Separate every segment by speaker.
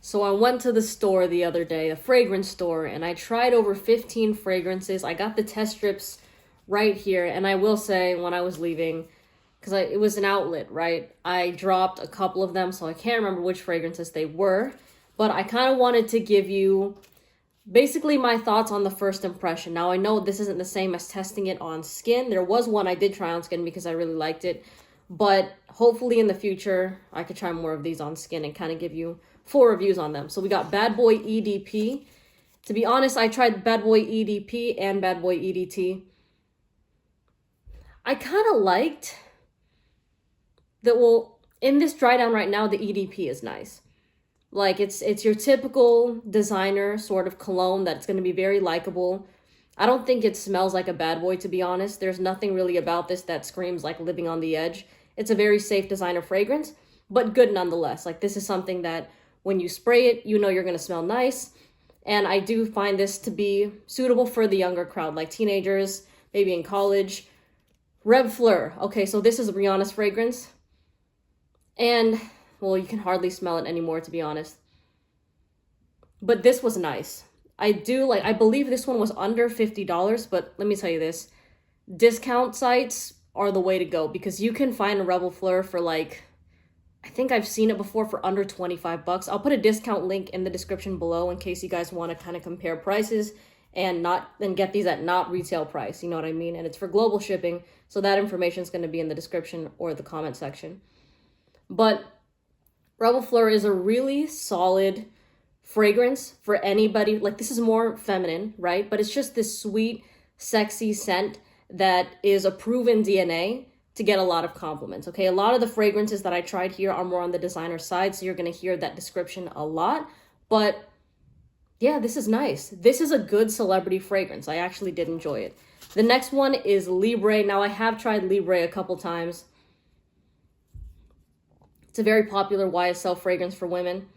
Speaker 1: So I went to the store the other day, a fragrance store, and I tried over 15 fragrances. I got the test strips right here, and I will say when I was leaving, because it was an outlet, right? I dropped a couple of them, so I can't remember which fragrances they were, but I kind of wanted to give you basically my thoughts on the first impression. Now I know this isn't the same as testing it on skin. There was one I did try on skin because I really liked it, but hopefully in the future I could try more of these on skin and kind of give you full reviews on them. So we got Bad Boy EDP. To be honest, I tried Bad Boy EDP and Bad Boy EDT. I kind of liked that. Well, in this dry down right now, the EDP is nice. Like it's your typical designer sort of cologne that's going to be very likable. I don't think it smells like a bad boy, to be honest. There's nothing really about this that screams like living on the edge. It's a very safe designer fragrance, but good nonetheless. Like this is something that when you spray it, you know you're going to smell nice. And I do find this to be suitable for the younger crowd, like teenagers, maybe in college. Reb Fleur. Okay, so this is Rihanna's fragrance. And well, you can hardly smell it anymore, to be honest. But this was nice. I believe this one was under $50, but let me tell you this. Discount sites are the way to go because you can find a Rebel Fleur for like, I think I've seen it before for under 25 bucks. I'll put a discount link in the description below in case you guys want to kind of compare prices and get these at not retail price, you know what I mean? And it's for global shipping, so that information is going to be in the description or the comment section. But Rebel Fleur is a really solid fragrance for anybody. Like this is more feminine, right? But it's just this sweet, sexy scent that is a proven DNA to get a lot of compliments, okay? A lot of the fragrances that I tried here are more on the designer side, so you're gonna hear that description a lot. But yeah, this is nice. This is a good celebrity fragrance. I actually did enjoy it. The next one is Libre. Now I have tried Libre a couple times. It's a very popular YSL fragrance for women,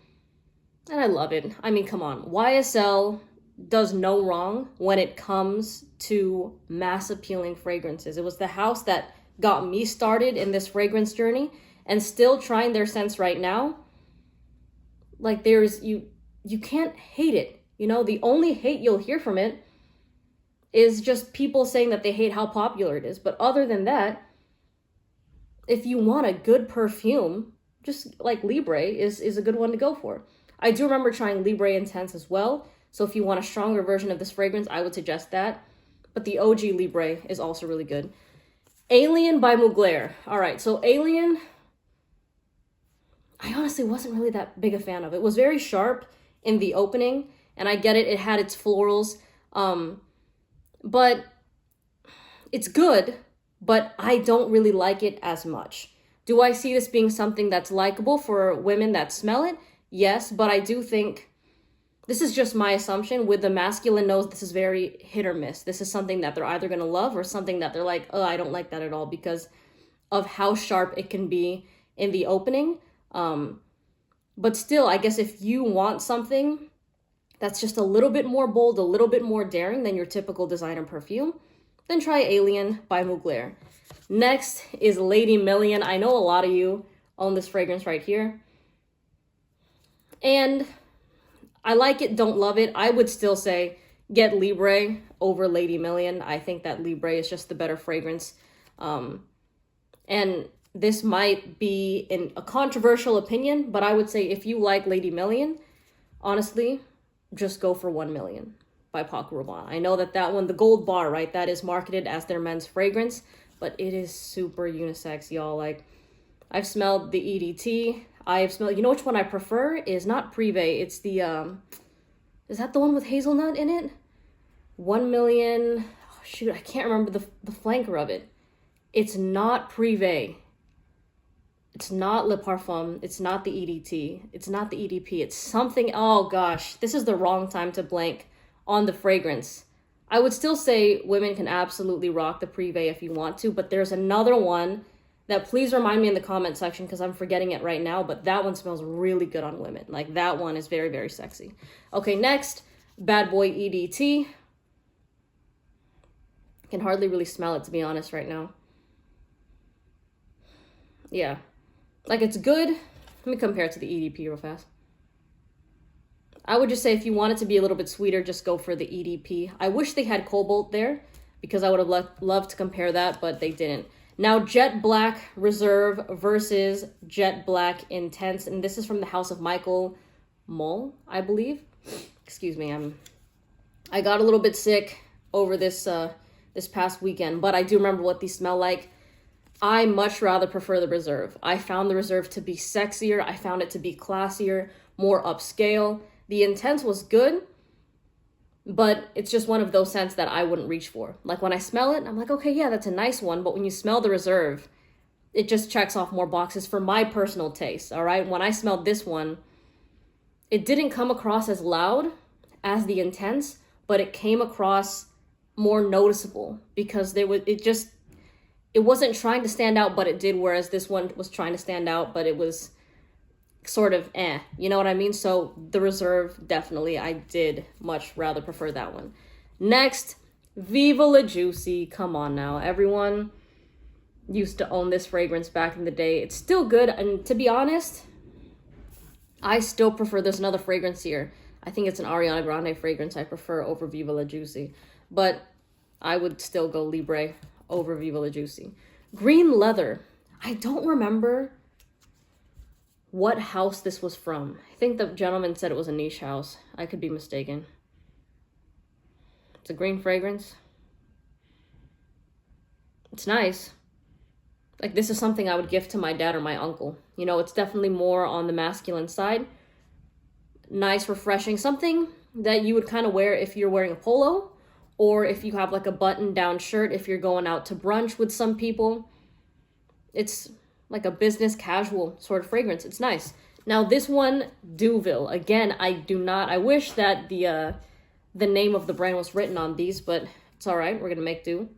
Speaker 1: and I love it. I mean, come on. YSL does no wrong when it comes to mass appealing fragrances. It was the house that got me started in this fragrance journey and still trying their scents right now. Like you can't hate it. You know, the only hate you'll hear from it is just people saying that they hate how popular it is. But other than that, if you want a good perfume, just like Libre is a good one to go for. I do remember trying Libre Intense as well. So if you want a stronger version of this fragrance, I would suggest that. But the OG Libre is also really good. Alien by Mugler. All right, so Alien, I honestly wasn't really that big a fan of. It was very sharp in the opening, and I get it. It had its florals, but it's good, but I don't really like it as much. Do I see this being something that's likable for women that smell it? Yes, but I do think, this is just my assumption, with the masculine nose, this is very hit or miss. This is something that they're either going to love or something that they're like, oh, I don't like that at all because of how sharp it can be in the opening. But still, I guess if you want something that's just a little bit more bold, a little bit more daring than your typical designer perfume, then try Alien by Mugler. Next is Lady Million. I know a lot of you own this fragrance right here. And I like it, don't love it. I would still say get Libre over Lady Million. I think that Libre is just the better fragrance. And this might be a controversial opinion, but I would say if you like Lady Million, honestly, just go for 1 Million by Paco Rabanne. I know that one, the gold bar, right, that is marketed as their men's fragrance, but it is super unisex, y'all. Like, I've smelled the EDT. I've smelled, you know which one I prefer is not Privé. It's the, is that the one with hazelnut in it? 1 Million, oh, shoot, I can't remember the flanker of it. It's not Privé. It's not Le Parfum. It's not the EDT. It's not the EDP. It's something, oh gosh, this is the wrong time to blank on the fragrance. I would still say women can absolutely rock the Privé if you want to, but there's another one that please remind me in the comment section because I'm forgetting it right now, but that one smells really good on women. Like that one is very, very sexy. Okay, next, Bad Boy EDT. Can hardly really smell it, to be honest, right now. Yeah, like it's good. Let me compare it to the EDP real fast. I would just say if you want it to be a little bit sweeter, just go for the EDP. I wish they had Cobalt there because I would have loved to compare that, but they didn't. Now, Jet Black Reserve versus Jet Black Intense. And this is from the House of Michael Mull, I believe. Excuse me, I got a little bit sick over this this past weekend, but I do remember what these smell like. I much rather prefer the Reserve. I found the Reserve to be sexier. I found it to be classier, more upscale. The Intense was good, but it's just one of those scents that I wouldn't reach for. Like when I smell it, I'm like, okay, yeah, that's a nice one. But when you smell the Reserve, it just checks off more boxes for my personal taste, all right? When I smelled this one, it didn't come across as loud as the Intense, but it came across more noticeable because it wasn't trying to stand out, but it did, whereas this one was trying to stand out, but it was sort of you know what I mean? So the Reserve, definitely, I did much rather prefer that one. Next, Viva La Juicy. Come on now, everyone used to own this fragrance back in the day. It's still good, and to be honest, I still prefer, there's another fragrance here. I think it's an Ariana Grande fragrance I prefer over Viva La Juicy, but I would still go Libre over Viva La Juicy. Green Leather. I don't remember what house this was from. I think the gentleman said it was a niche house. I could be mistaken. It's a green fragrance. It's nice. Like, this is something I would gift to my dad or my uncle. You know, it's definitely more on the masculine side. Nice, refreshing. Something that you would kind of wear if you're wearing a polo, or if you have like a button-down shirt, if you're going out to brunch with some people. It's like a business casual sort of fragrance. It's nice. Now this one, Duville. Again, I wish that the name of the brand was written on these, but it's all right. We're going to make do.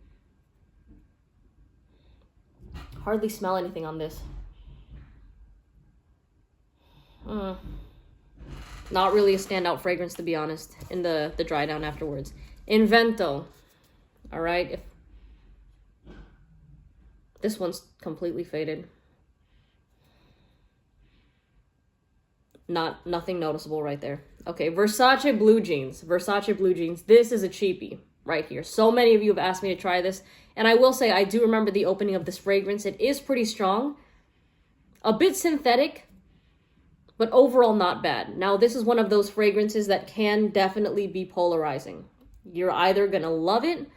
Speaker 1: Hardly smell anything on this. Not really a standout fragrance, to be honest, in the dry down afterwards. Invento. All right. This one's completely faded. Nothing noticeable right there. Okay, Versace Blue Jeans. Versace Blue Jeans. This is a cheapie right here. So many of you have asked me to try this. And I will say, I do remember the opening of this fragrance. It is pretty strong. A bit synthetic, but overall not bad. Now, this is one of those fragrances that can definitely be polarizing. You're either going to love it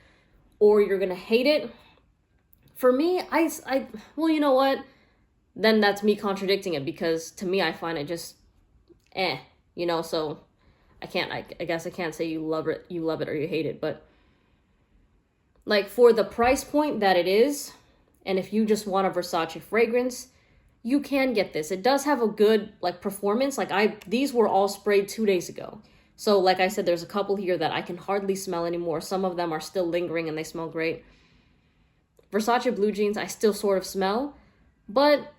Speaker 1: or you're going to hate it. For me, well, you know what? Then that's me contradicting it, because to me, I find it just you know, so I guess I can't say you love it or you hate it, but like for the price point that it is, and if you just want a Versace fragrance, you can get this. It does have a good like performance. Like these were all sprayed 2 days ago. So like I said, there's a couple here that I can hardly smell anymore. Some of them are still lingering and they smell great. Versace Blue Jeans, I still sort of smell, but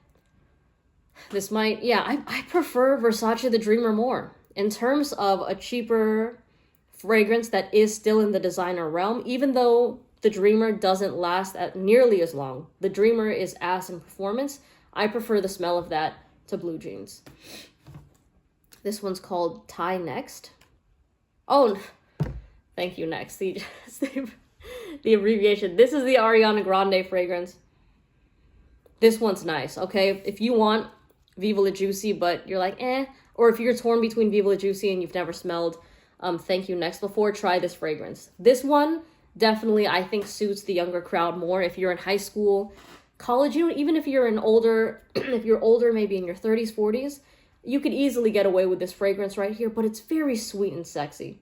Speaker 1: this might, I prefer Versace the Dreamer more. In terms of a cheaper fragrance that is still in the designer realm, even though the Dreamer doesn't last nearly as long. The Dreamer is ass in performance. I prefer the smell of that to Blue Jeans. This one's called Tie Next. Oh, thank you, Next. The abbreviation. This is the Ariana Grande fragrance. This one's nice, okay? If you want Viva La Juicy, but you're like, or if you're torn between Viva La Juicy and you've never smelled Thank You Next before, try this fragrance. This one definitely, I think, suits the younger crowd more. If you're in high school, college, you know, even if you're if you're older, maybe in your 30s, 40s, you could easily get away with this fragrance right here, but it's very sweet and sexy.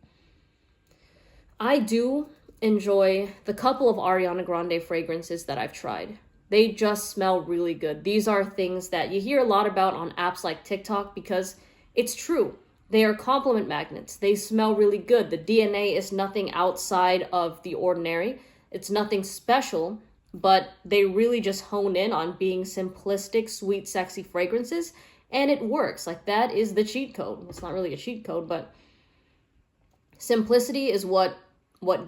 Speaker 1: I do enjoy the couple of Ariana Grande fragrances that I've tried. They just smell really good. These are things that you hear a lot about on apps like TikTok because it's true. They are compliment magnets. They smell really good. The DNA is nothing outside of the ordinary. It's nothing special, but they really just hone in on being simplistic, sweet, sexy fragrances, and it works. Like, that is the cheat code. It's not really a cheat code, but simplicity is what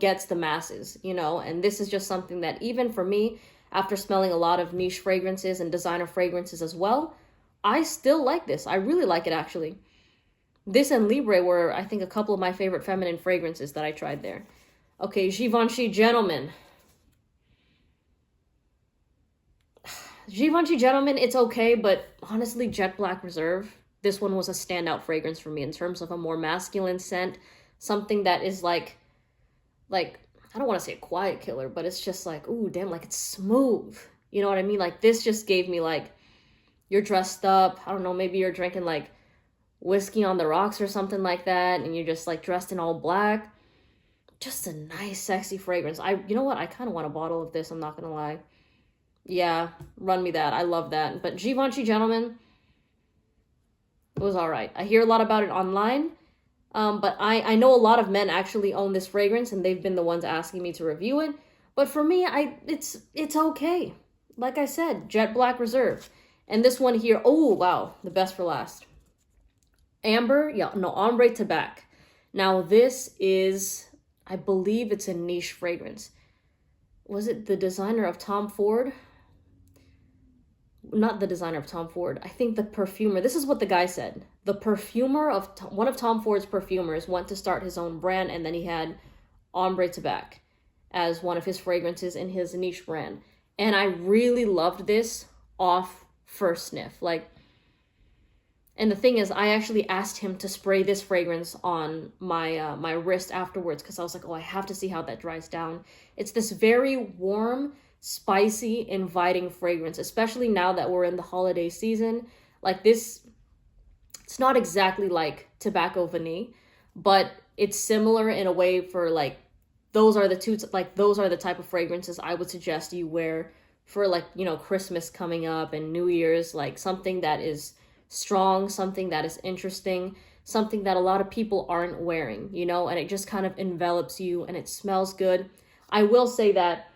Speaker 1: gets the masses, you know? And this is just something that even for me, after smelling a lot of niche fragrances and designer fragrances as well, I still like this. I really like it, actually. This and Libre were, I think, a couple of my favorite feminine fragrances that I tried there. Okay, Givenchy Gentleman. Givenchy Gentleman, it's okay, but honestly, Jet Black Reserve, this one was a standout fragrance for me in terms of a more masculine scent. Something that is like, I don't want to say a quiet killer, but it's just like, ooh, damn, like it's smooth. You know what I mean? Like this just gave me like, you're dressed up. I don't know, maybe you're drinking like whiskey on the rocks or something like that, and you're just like dressed in all black. Just a nice, sexy fragrance. You know what? I kind of want a bottle of this, I'm not gonna lie. Yeah, run me that. I love that. But Givenchy Gentleman, it was all right. I hear a lot about it online, but I know a lot of men actually own this fragrance, and they've been the ones asking me to review it. But for me, it's okay. Like I said, Jet Black Reserve. And this one here, oh, wow, the best for last. Ombre Tabac. Now, this is, I believe it's a niche fragrance. Was it the designer of Tom Ford? Not the designer of Tom Ford. I think the perfumer. This is what the guy said. The perfumer of one of Tom Ford's perfumers went to start his own brand, and then he had Ombre Tabac as one of his fragrances in his niche brand. And I really loved this off first sniff. Like, and the thing is, I actually asked him to spray this fragrance on my my wrist afterwards, because I was like, oh, I have to see how that dries down. It's this very warm, spicy, inviting fragrance, especially now that we're in the holiday season. Like this, it's not exactly like Tobacco Vanille, but it's similar in a way for like, those are the type of fragrances I would suggest you wear for like, you know, Christmas coming up and New Year's, like something that is strong, something that is interesting, something that a lot of people aren't wearing, you know, and it just kind of envelops you and it smells good. I will say that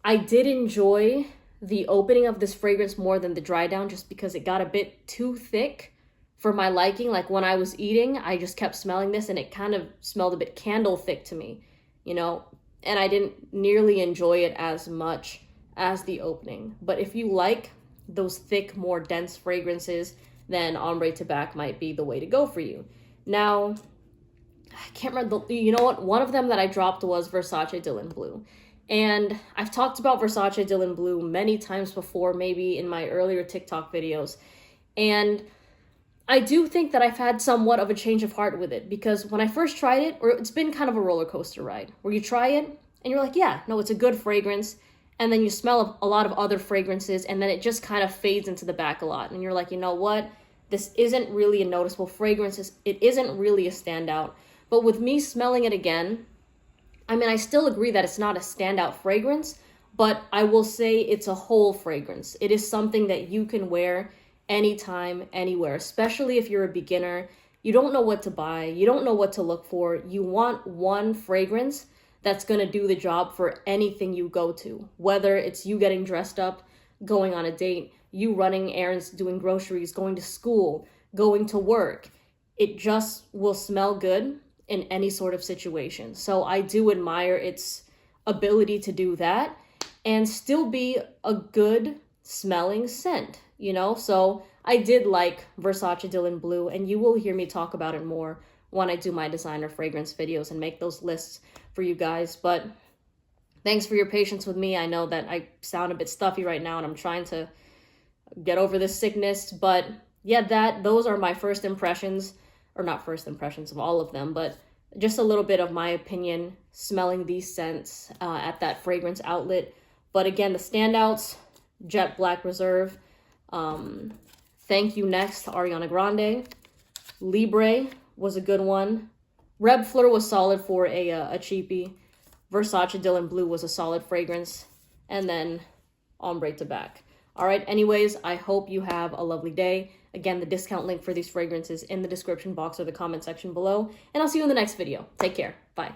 Speaker 1: I did enjoy the opening of this fragrance more than the dry down, just because it got a bit too thick for my liking. Like when I was eating, I just kept smelling this and it kind of smelled a bit candle thick to me, you know, and I didn't nearly enjoy it as much as the opening. But if you like those thick, more dense fragrances, then Ombre Tabac might be the way to go for you. Now, I can't remember, you know what? One of them that I dropped was Versace Dylan Blue. And I've talked about Versace Dylan Blue many times before, maybe in my earlier TikTok videos. And I do think that I've had somewhat of a change of heart with it, because when I first tried it, or it's been kind of a roller coaster ride, where you try it and you're like, yeah, no, it's a good fragrance. And then you smell a lot of other fragrances, and then it just kind of fades into the back a lot. And you're like, you know what? This isn't really a noticeable fragrance. It isn't really a standout. But with me smelling it again, I mean, I still agree that it's not a standout fragrance, but I will say it's a whole fragrance. It is something that you can wear anytime, anywhere, especially if you're a beginner. You don't know what to buy. You don't know what to look for. You want one fragrance that's going to do the job for anything you go to, whether it's you getting dressed up, going on a date, you running errands, doing groceries, going to school, going to work. It just will smell good in any sort of situation. So I do admire its ability to do that and still be a good smelling scent, you know? So I did like Versace Dylan Blue, and you will hear me talk about it more when I do my designer fragrance videos and make those lists for you guys. But thanks for your patience with me. I know that I sound a bit stuffy right now and I'm trying to get over this sickness, but yeah, those are my first impressions, or not first impressions of all of them, but just a little bit of my opinion smelling these scents at that fragrance outlet. But again, the standouts, Jet Black Reserve, Thank You Next to Ariana Grande, Libre was a good one, Reb Fleur was solid for a cheapie, Versace Dylan Blue was a solid fragrance, and then Ombre Tabac. All right, anyways, I hope you have a lovely day. Again, the discount link for these fragrances in the description box or the comment section below, and I'll see you in the next video. Take care. Bye.